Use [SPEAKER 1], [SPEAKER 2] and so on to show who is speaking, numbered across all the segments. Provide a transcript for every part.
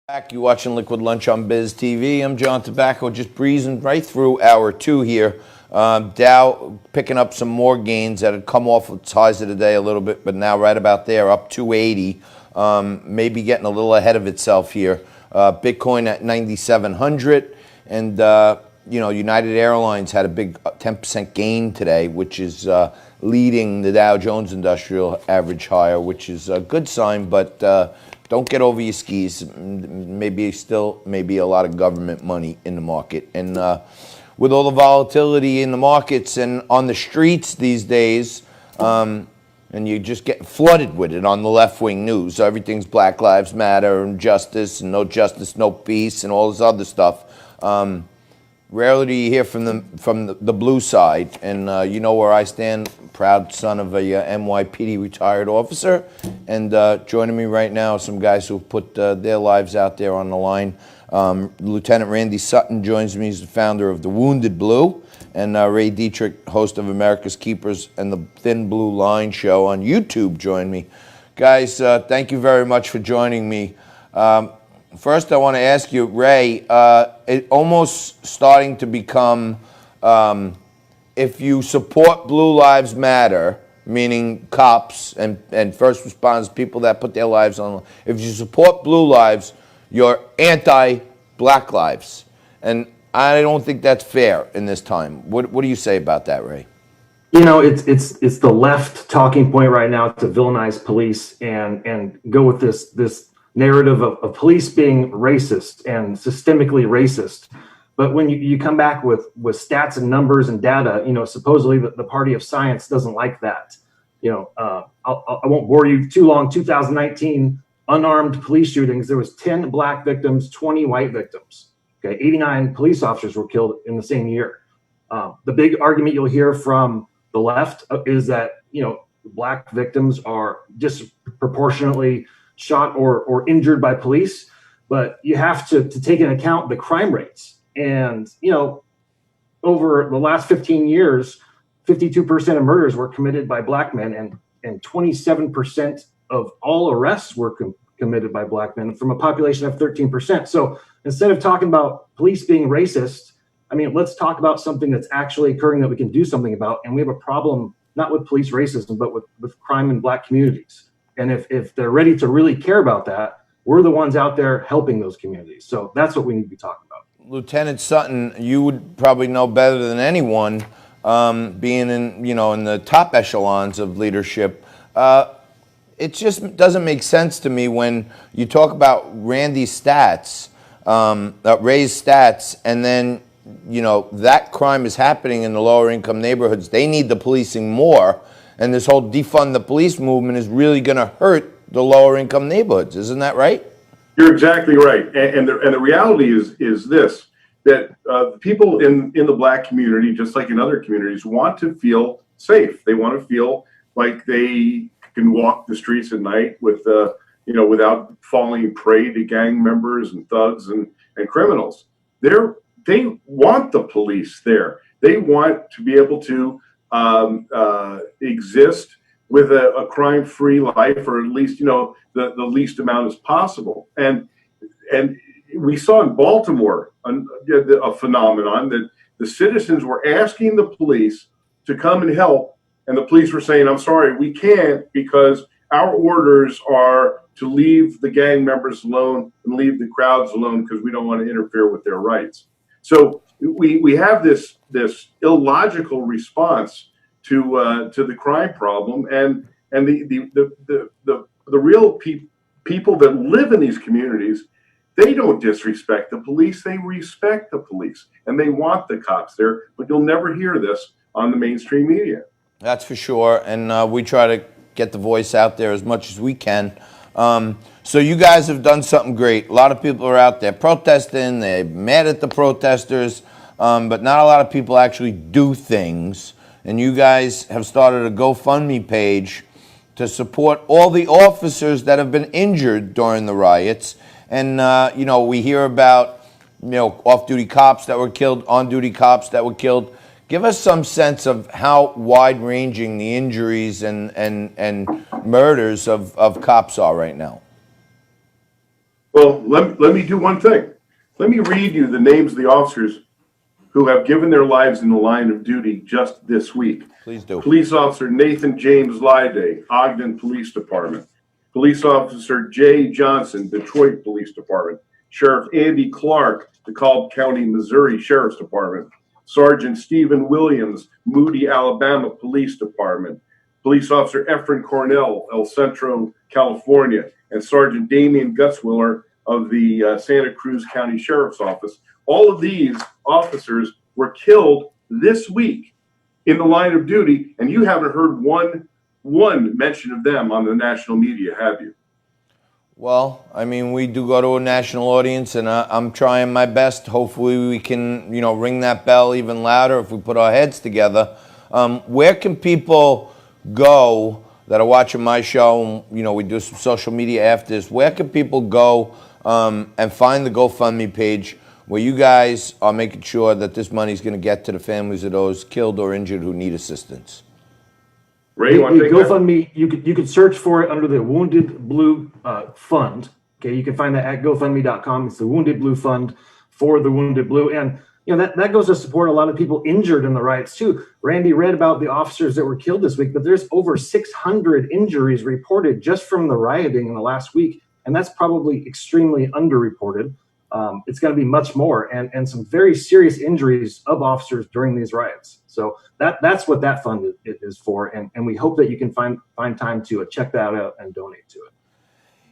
[SPEAKER 1] Back, you watching Liquid Lunch on Biz TV. I'm John Tobacco, just breezing right through hour two here. Dow picking up some more gains that had come off its highs of the day a little bit, but now right about there, up 280. Maybe getting a little ahead of itself here. Bitcoin at 9,700, and United Airlines had a big 10% gain today, which is leading the Dow Jones Industrial Average higher, which is a good sign, but don't get over your skis. Maybe a lot of government money in the market. And with all the volatility in the markets and on the streets these days, and you just get flooded with it on the left-wing news. Everything's Black Lives Matter and justice, no peace, and all this other stuff. Rarely do you hear from the blue side, and you know where I stand. Proud son of a NYPD retired officer, and joining me right now are some guys who put their lives out there on the line. Lieutenant Randy Sutton joins me. He's the founder of the Wounded Blue, and Ray Dietrich, host of America's Keepers and the Thin Blue Line show on YouTube, join me. Guys, thank you very much for joining me. First, I want to ask you, Ray, it almost starting to become, if you support Blue Lives Matter, meaning cops and first responders, people that put their lives on, if you support Blue Lives, you're anti-Black Lives. And I don't think that's fair in this time. What do you say about that, Ray?
[SPEAKER 2] You know, it's the left talking point right now to villainize police and go with this narrative of police being racist and systemically racist. But when you come back with stats and numbers and data, supposedly the party of science doesn't like that. I won't bore you too long. 2019 unarmed police shootings, there was 10 black victims, 20 white victims. Okay, 89 police officers were killed in the same year. The big argument you'll hear from the left is that black victims are disproportionately shot or injured by police, but you have to take into account the crime rates. And over the last 15 years, 52% of murders were committed by black men, and 27% of all arrests were committed by black men from a population of 13%. So instead of talking about police being racist, let's talk about something that's actually occurring that we can do something about. And we have a problem not with police racism, but with crime in black communities. And if they're ready to really care about that, we're the ones out there helping those communities. So that's what we need to be talking about.
[SPEAKER 1] Lieutenant Sutton, you would probably know better than anyone, being in the top echelons of leadership. It just doesn't make sense to me when you talk about Randy's stats, Ray's stats, and then that crime is happening in the lower income neighborhoods. They need the policing more. And this whole defund the police movement is really going to hurt the lower income neighborhoods. Isn't that right?
[SPEAKER 3] You're exactly right. And the reality is this, that people in the black community, just like in other communities, want to feel safe. They want to feel like they can walk the streets at night with, without falling prey to gang members and thugs and criminals. They want the police there. They want to be able to exist with a crime-free life, or at least the least amount as possible. And we saw in Baltimore a phenomenon that the citizens were asking the police to come and help, and the police were saying, "I'm sorry, we can't, because our orders are to leave the gang members alone and leave the crowds alone because we don't want to interfere with their rights." So we have this illogical response to the crime problem, and the real people that live in these communities, they don't disrespect the police. They respect the police, and they want the cops there. But you'll never hear this on the mainstream media.
[SPEAKER 1] That's for sure, and we try to get the voice out there as much as we can. So you guys have done something great. A lot of people are out there protesting. They're mad at the protesters, but not a lot of people actually do things. And you guys have started a GoFundMe page to support all the officers that have been injured during the riots. And, we hear about, off-duty cops that were killed, on-duty cops that were killed. Give us some sense of how wide-ranging the injuries and murders of cops are right now.
[SPEAKER 3] Well, let me do one thing. Let me read you the names of the officers who have given their lives in the line of duty just this week.
[SPEAKER 1] Please do.
[SPEAKER 3] Police Officer Nathan James Lyday, Ogden Police Department. Police Officer Jay Johnson, Detroit Police Department. Sheriff Andy Clark, DeKalb County, Missouri Sheriff's Department. Sergeant Stephen Williams, Moody, Alabama Police Department. Police Officer Efren Cornell, El Centro, California. And Sergeant Damian Gutzwiller of the Santa Cruz County Sheriff's Office. All of these officers were killed this week in the line of duty, and you haven't heard one mention of them on the national media, have you?
[SPEAKER 1] Well, I mean, we do go to a national audience, and I'm trying my best. Hopefully we can, ring that bell even louder if we put our heads together. Where can people go that are watching my show? And, we do some social media after this. Where can people go and find the GoFundMe page where you guys are making sure that this money is going to get to the families of those killed or injured who need assistance?
[SPEAKER 3] Ray, you want to take
[SPEAKER 2] GoFundMe, you could search for it under the Wounded Blue Fund. Okay, you can find that at GoFundMe.com. It's the Wounded Blue Fund for the Wounded Blue. And that goes to support a lot of people injured in the riots too. Randy read about the officers that were killed this week, but there's over 600 injuries reported just from the rioting in the last week. And that's probably extremely underreported. It's going to be much more, and some very serious injuries of officers during these riots. So that's what that fund is for, and we hope that you can find time to check that out and donate to it.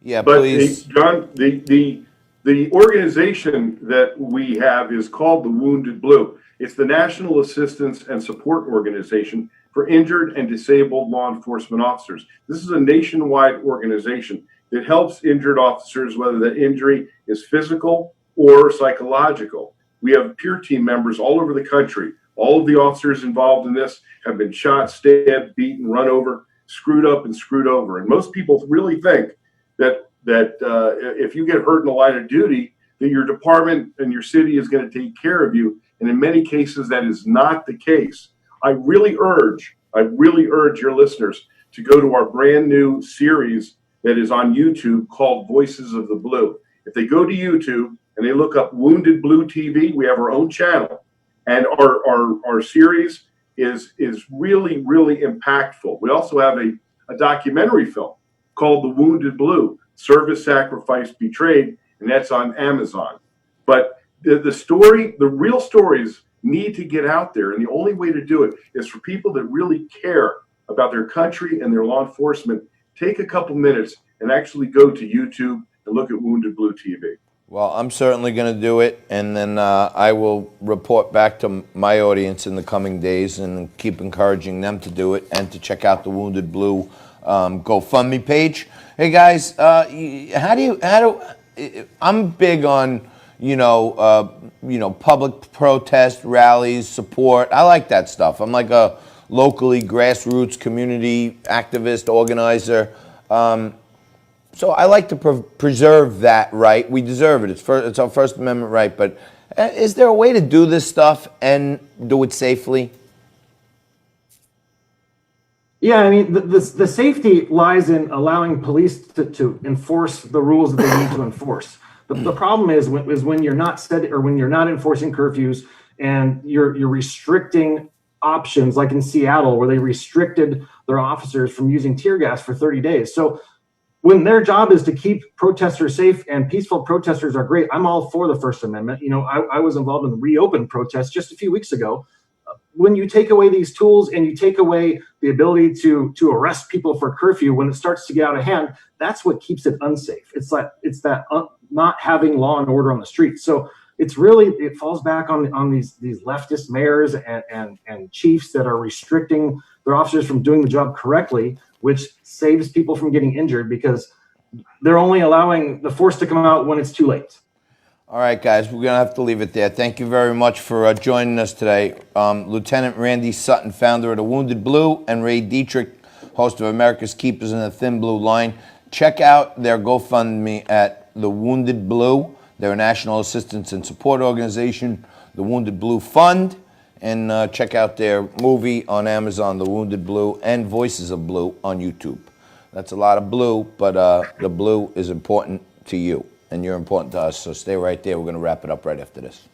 [SPEAKER 1] Yeah,
[SPEAKER 3] but
[SPEAKER 1] please.
[SPEAKER 3] John, the organization that we have is called the Wounded Blue. It's the National Assistance and Support Organization for Injured and Disabled Law Enforcement Officers. This is a nationwide organization that helps injured officers, whether the injury is physical or psychological. We have peer team members all over the country. All of the officers involved in this have been shot, stabbed, beaten, run over, screwed up, and screwed over. And most people really think that if you get hurt in the line of duty, that your department and your city is going to take care of you. And in many cases, that is not the case. I really urge your listeners to go to our brand new series that is on YouTube called Voices of the Blue. If they go to YouTube and they look up Wounded Blue TV, we have our own channel, and our series is really, really impactful. We also have a documentary film called The Wounded Blue, Service, Sacrifice, Betrayed, and that's on Amazon. But the real stories need to get out there, and the only way to do it is for people that really care about their country and their law enforcement. Take a couple minutes and actually go to YouTube and look at Wounded Blue TV.
[SPEAKER 1] Well, I'm certainly going to do it, and then I will report back to my audience in the coming days and keep encouraging them to do it and to check out the Wounded Blue GoFundMe page. Hey guys, I'm big on public protest rallies, support. I like that stuff. I'm like a locally grassroots community activist organizer. So I like to preserve that right. We deserve it. It's our First Amendment right. But is there a way to do this stuff and do it safely?
[SPEAKER 2] Yeah, I mean, the safety lies in allowing police to enforce the rules that they need to enforce. The problem is when you're not when you're not enforcing curfews and you're restricting options, like in Seattle, where they restricted their officers from using tear gas for 30 days. So when their job is to keep protesters safe, and peaceful protesters are great, I'm all for the First Amendment. I was involved in the Reopen protest just a few weeks ago. When you take away these tools and you take away the ability to arrest people for curfew, when it starts to get out of hand, that's what keeps it unsafe. It's that not having law and order on the street. So it falls back on these leftist mayors and chiefs that are restricting their officers from doing the job correctly, which saves people from getting injured because they're only allowing the force to come out when it's too late.
[SPEAKER 1] All right, guys, we're going to have to leave it there. Thank you very much for joining us today. Lieutenant Randy Sutton, founder of the Wounded Blue, and Ray Dietrich, host of America's Keepers in the Thin Blue Line. Check out their GoFundMe at The Wounded Blue. They're a national assistance and support organization, the Wounded Blue Fund. And check out their movie on Amazon, The Wounded Blue, and Voices of Blue on YouTube. That's a lot of blue, but the blue is important to you. and you're important to us. So stay right there. We're going to wrap it up right after this.